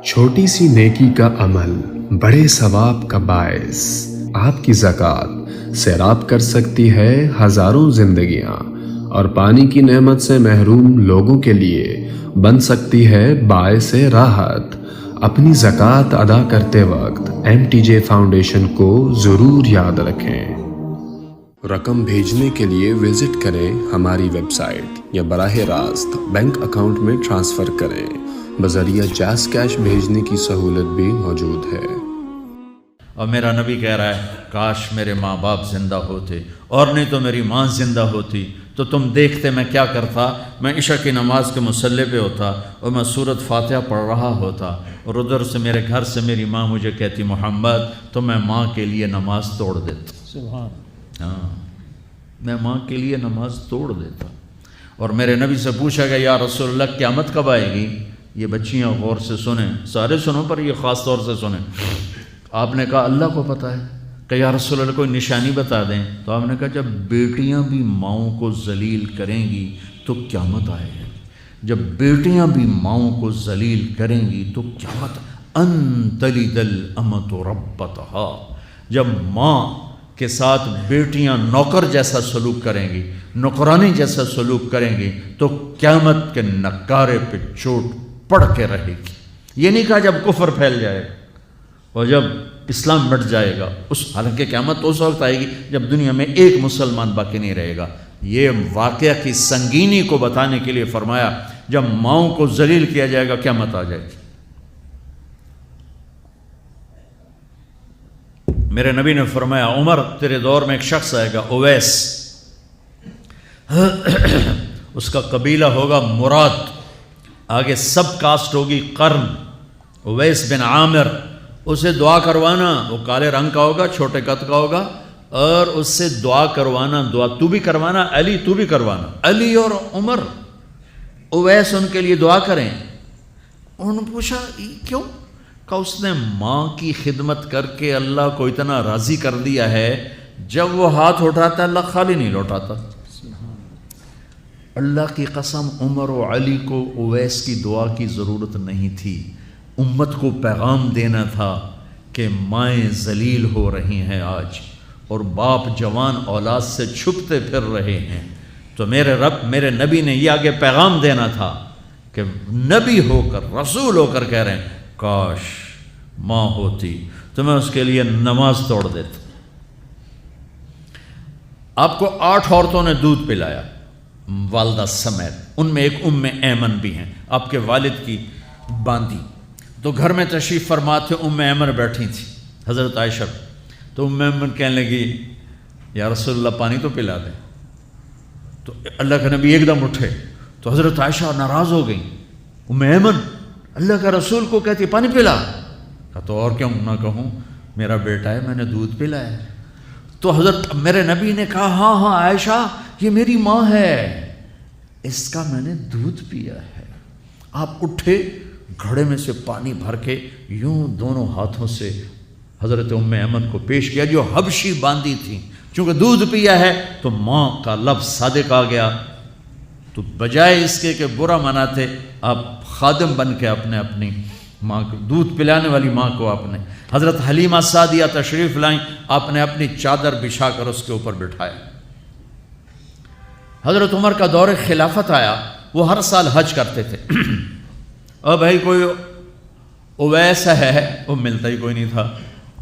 چھوٹی سی نیکی کا عمل بڑے ثواب کا باعث، آپ کی زکوٰۃ سیراب کر سکتی ہے ہزاروں زندگیاں، اور پانی کی نعمت سے محروم لوگوں کے لیے بن سکتی ہے باعث راحت۔ اپنی زکوٰۃ ادا کرتے وقت MTJ فاؤنڈیشن کو ضرور یاد رکھیں۔ رقم بھیجنے کے لیے وزٹ کریں ہماری ویب سائٹ یا براہ راست بینک اکاؤنٹ میں ٹرانسفر کریں۔ بذریعہ جاز کیش بھیجنے کی سہولت بھی موجود ہے۔ اور میرا نبی کہہ رہا ہے کاش میرے ماں باپ زندہ ہوتے، اور نہیں تو میری ماں زندہ ہوتی تو تم دیکھتے میں کیا کرتا۔ میں عشاء کی نماز کے مصلی پہ ہوتا اور میں سورۃ فاتحہ پڑھ رہا ہوتا، اور ادھر سے میرے گھر سے میری ماں مجھے کہتی محمد، تو میں ماں کے لیے نماز توڑ دیتا۔ سبحان ہاں، میں ماں کے لیے نماز توڑ دیتا۔ اور میرے نبی سے پوچھا گیا یا رسول اللہ قیامت کب آئے گی؟ یہ بچیاں غور سے سنیں، سارے سنو پر یہ خاص طور سے سنیں۔ آپ نے کہا اللہ کو پتہ ہے، کہ یا رسول اللہ کوئی نشانی بتا دیں۔ تو آپ نے کہا جب بیٹیاں بھی ماؤں کو ذلیل کریں گی تو قیامت آئے گی۔ جب بیٹیاں بھی ماؤں کو ذلیل کریں گی تو قیامت ان تلد الامۃ ربتہا، جب ماں کے ساتھ بیٹیاں نوکر جیسا سلوک کریں گی، نوکرانی جیسا سلوک کریں گی تو قیامت کے نکارے پہ چوٹ پڑ کے رہے گی۔ یہ نہیں کہا جب کفر پھیل جائے گا اور جب اسلام مٹ جائے گا، حالانکہ قیامت اس وقت آئے گی جب دنیا میں ایک مسلمان باقی نہیں رہے گا۔ یہ واقعہ کی سنگینی کو بتانے کے لیے فرمایا جب ماؤں کو ذلیل کیا جائے گا قیامت آ جائے گی۔ میرے نبی نے فرمایا عمر تیرے دور میں ایک شخص آئے گا اویس، اس کا قبیلہ ہوگا مراد، آگے سب کاسٹ ہوگی قرن، اویس بن عامر۔ اسے دعا کروانا، وہ کالے رنگ کا ہوگا، چھوٹے قد کا ہوگا، اور اس سے دعا کروانا، دعا تو بھی کروانا، علی تو بھی کروانا، علی اور عمر اویس ان کے لیے دعا کریں۔ انہوں نے پوچھا کیوں؟ کہ اس نے ماں کی خدمت کر کے اللہ کو اتنا راضی کر دیا ہے، جب وہ ہاتھ اٹھاتا اللہ خالی نہیں لوٹاتا۔ اللہ کی قسم عمر و علی کو اویس کی دعا کی ضرورت نہیں تھی، امت کو پیغام دینا تھا کہ مائیں ذلیل ہو رہی ہیں آج، اور باپ جوان اولاد سے چھپتے پھر رہے ہیں۔ تو میرے رب، میرے نبی نے یہ آگے پیغام دینا تھا کہ نبی ہو کر، رسول ہو کر کہہ رہے ہیں کاش ماں ہوتی تو میں اس کے لیے نماز توڑ دیتا۔ آپ کو 8 عورتوں نے دودھ پلایا والدہ سمیت، ان میں ایک ایمن بھی ہیں، آپ کے والد کی باندی۔ تو گھر میں تشریف فرما تھے، ایمن بیٹھی تھی حضرت عائشہ، تو ایمن کہنے لگی یا رسول اللہ پانی تو پلا دیں۔ تو اللہ کے نبی ایک دم اٹھے، تو حضرت عائشہ ناراض ہو گئی، ایمن اللہ کا رسول کو کہتی پانی پلا، تو اور کیوں نہ کہوں، میرا بیٹا ہے، میں نے دودھ پلایا ہے۔ تو حضرت میرے نبی نے کہا ہاں ہاں عائشہ یہ میری ماں ہے، اس کا میں نے دودھ پیا ہے۔ آپ اٹھے، گھڑے میں سے پانی بھر کے یوں دونوں ہاتھوں سے حضرت ایمن کو پیش کیا، جو حبشی باندی تھی، چونکہ دودھ پیا ہے تو ماں کا لفظ صادق آ گیا۔ تو بجائے اس کے کہ برا مناتے، آپ خادم بن کے اپنی ماں کو، دودھ پلانے والی ماں کو آپ نے، حضرت حلیمہ سعدیہ تشریف لائیں، آپ نے اپنی چادر بچھا کر اس کے اوپر بٹھایا۔ حضرت عمر کا دور خلافت آیا، وہ ہر سال حج کرتے تھے۔ اور بھائی کوئی اویس ہے، وہ ملتا ہی کوئی نہیں تھا۔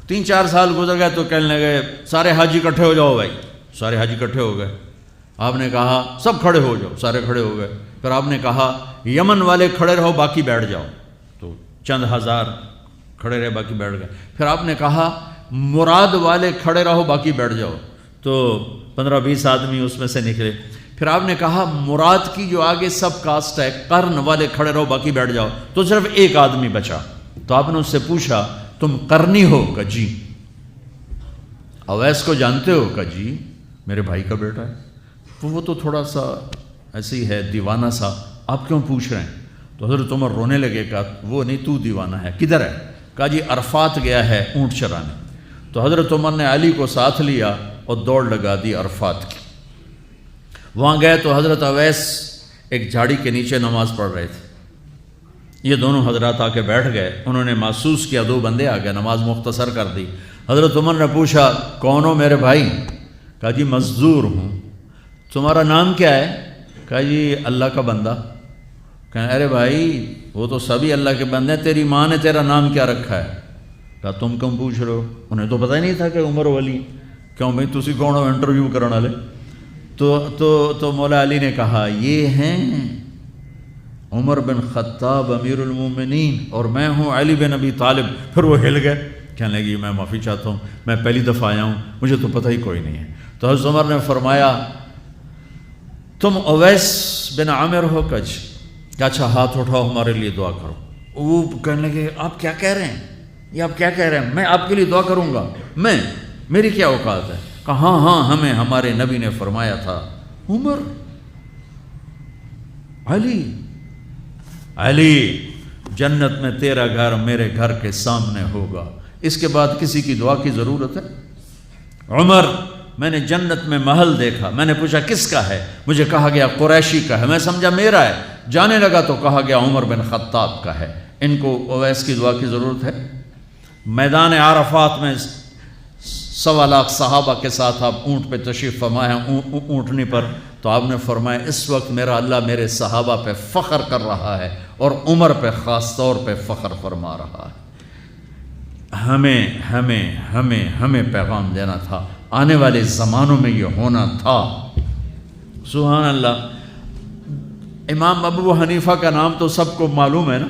3-4 سال گزر گئے تو کہنے لگے سارے حاجی اکٹھے ہو جاؤ بھائی، سارے حاجی اکٹھے ہو گئے۔ آپ نے کہا سب کھڑے ہو جاؤ، سارے کھڑے ہو گئے۔ پھر آپ نے کہا یمن والے کھڑے رہو باقی بیٹھ جاؤ، تو چند ہزار کھڑے رہے باقی بیٹھ گئے۔ پھر آپ نے کہا مراد والے کھڑے رہو باقی بیٹھ جاؤ، تو 15-20 آدمی اس میں سے نکلے۔ پھر آپ نے کہا مراد کی جو آگے سب کاسٹ ہے قرن والے کھڑے رہو باقی بیٹھ جاؤ، تو صرف ایک آدمی بچا۔ تو آپ نے اس سے پوچھا تم قرنی ہو؟ کہ جی۔ اویس کو جانتے ہو؟ کہ جی میرے بھائی کا بیٹا ہے۔ وہ تو تھوڑا سا ایسی ہے دیوانہ سا، آپ کیوں پوچھ رہے ہیں؟ تو حضرت عمر رونے لگے، کہا وہ نہیں تو دیوانہ ہے، کدھر ہے؟ کہا جی عرفات گیا ہے اونٹ چرانے۔ تو حضرت عمر نے علی کو ساتھ لیا اور دوڑ لگا دی عرفات کی۔ وہاں گئے تو حضرت اویس ایک جھاڑی کے نیچے نماز پڑھ رہے تھے۔ یہ دونوں حضرات آ کے بیٹھ گئے. انہوں نے محسوس کیا 2 بندے آ گئے, نماز مختصر کر دی. حضرت عمر نے پوچھا کون ہو میرے بھائی؟ کہا جی مزدور ہوں. تمہارا نام کیا ہے؟ کہا جی اللہ کا بندہ. کہا ارے بھائی وہ تو سبھی اللہ کے بندے ہیں, تیری ماں نے تیرا نام کیا رکھا ہے؟ کہا تم کیوں پوچھ رہے ہو؟ انہیں تو پتہ ہی نہیں تھا کہ عمر ولی. کیوں بھائی تسی کون ہو انٹرویو کرنے والے؟ تو مولا علی نے کہا یہ ہیں عمر بن خطاب امیر المومنین اور میں ہوں علی بن ابی طالب. پھر وہ ہل گئے, کہنے لگی میں معافی چاہتا ہوں, میں پہلی دفعہ آیا ہوں, مجھے تو پتہ ہی کوئی نہیں ہے. تو حضرت عمر نے فرمایا تم اویس بن عامر ہو؟ کچھ کہ اچھا ہاتھ اٹھاؤ ہمارے لیے دعا کرو. وہ کہنے لگے آپ کیا کہہ رہے ہیں, یہ آپ کیا کہہ رہے ہیں, میں آپ کے لیے دعا کروں گا, میری کیا اوقات ہے؟ کہا ہاں ہمیں ہمارے نبی نے فرمایا تھا عمر علی جنت میں تیرا گھر میرے گھر کے سامنے ہوگا, اس کے بعد کسی کی دعا کی ضرورت ہے؟ عمر میں نے جنت میں محل دیکھا, میں نے پوچھا کس کا ہے؟ مجھے کہا گیا قریشی کا ہے, میں سمجھا میرا ہے. جانے لگا تو کہا گیا عمر بن خطاب کا ہے. ان کو اویس کی دعا کی ضرورت ہے؟ میدان عرفات میں 1.25 لاکھ صحابہ کے ساتھ آپ اونٹ پہ تشریف فرما ہیں, اونٹنی پر, تو آپ نے فرمایا اس وقت میرا اللہ میرے صحابہ پہ فخر کر رہا ہے اور عمر پہ خاص طور پہ فخر فرما رہا ہے. ہمیں پیغام دینا تھا, آنے والے زمانوں میں یہ ہونا تھا. سبحان اللہ. امام ابو حنیفہ کا نام تو سب کو معلوم ہے نا.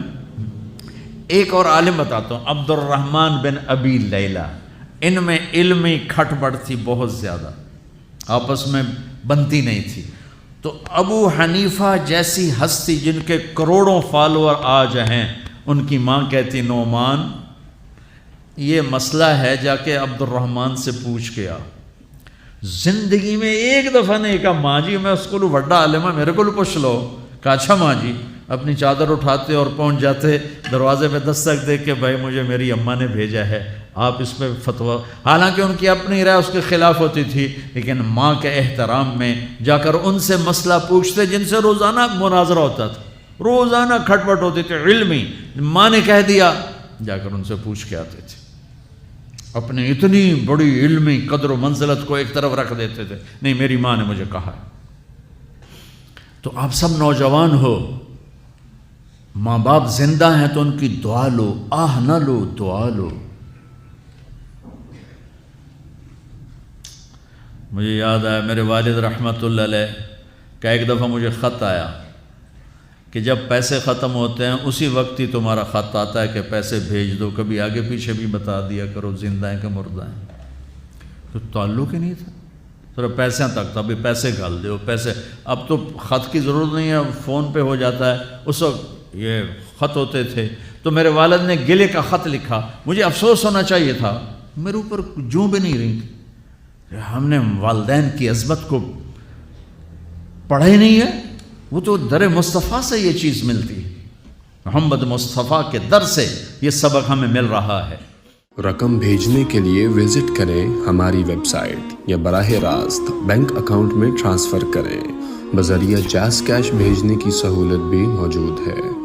ایک اور عالم بتاتا ہوں, عبد الرحمن بن ابی لیلہ. ان میں علمی کھٹ بڑھ تھی بہت زیادہ, آپس میں بنتی نہیں تھی. تو ابو حنیفہ جیسی ہستی جن کے کروڑوں فالوور آج ہیں, ان کی ماں کہتی نعمان یہ مسئلہ ہے جا کے عبد الرحمن سے پوچھ کے آ. زندگی میں ایک دفعہ نہیں کہا ماں جی میں اس کو بڑا عالم ہے میرے کو پوچھ لو. کہا اچھا ماں جی. اپنی چادر اٹھاتے اور پہنچ جاتے, دروازے پہ دستک دے کے بھائی مجھے میری اماں نے بھیجا ہے, آپ اس پہ فتویٰ. حالانکہ ان کی اپنی رائے اس کے خلاف ہوتی تھی, لیکن ماں کے احترام میں جا کر ان سے مسئلہ پوچھتے جن سے روزانہ مناظرہ ہوتا تھا, روزانہ کھٹ پٹ ہوتی تھی علمی. ماں نے کہہ دیا, جا کر ان سے پوچھ کے آتے تھے. اپنی اتنی بڑی علمی قدر و منزلت کو ایک طرف رکھ دیتے تھے, نہیں میری ماں نے مجھے کہا ہے. تو آپ سب نوجوان ہو, ماں باپ زندہ ہیں تو ان کی دعا لو, آہ نہ لو, دعا لو. مجھے یاد آیا میرے والد رحمۃ اللہ علیہ کا ایک دفعہ مجھے خط آیا کہ جب پیسے ختم ہوتے ہیں اسی وقت ہی تمہارا خط آتا ہے کہ پیسے بھیج دو, کبھی آگے پیچھے بھی بتا دیا کرو زندہ ہیں کہ مردہ ہیں. تو تعلق ہی نہیں تھا, ذرا پیسے تک تھا, ابھی پیسے گھال دو پیسے. اب تو خط کی ضرورت نہیں ہے, فون پہ ہو جاتا ہے. اس وقت یہ خط ہوتے تھے. تو میرے والد نے گلے کا خط لکھا, مجھے افسوس ہونا چاہیے تھا, میرے اوپر جوں بھی نہیں رہی. ہم نے والدین کی عظمت کو پڑھا ہی نہیں ہے. وہ تو در مصطفیٰ سے یہ چیز ملتی ہے, محمد مصطفیٰ کے در سے یہ سبق ہمیں مل رہا ہے. رقم بھیجنے کے لیے وزٹ کریں ہماری ویب سائٹ یا براہ راست بینک اکاؤنٹ میں ٹرانسفر کریں. بذریعہ جاز کیش بھیجنے کی سہولت بھی موجود ہے.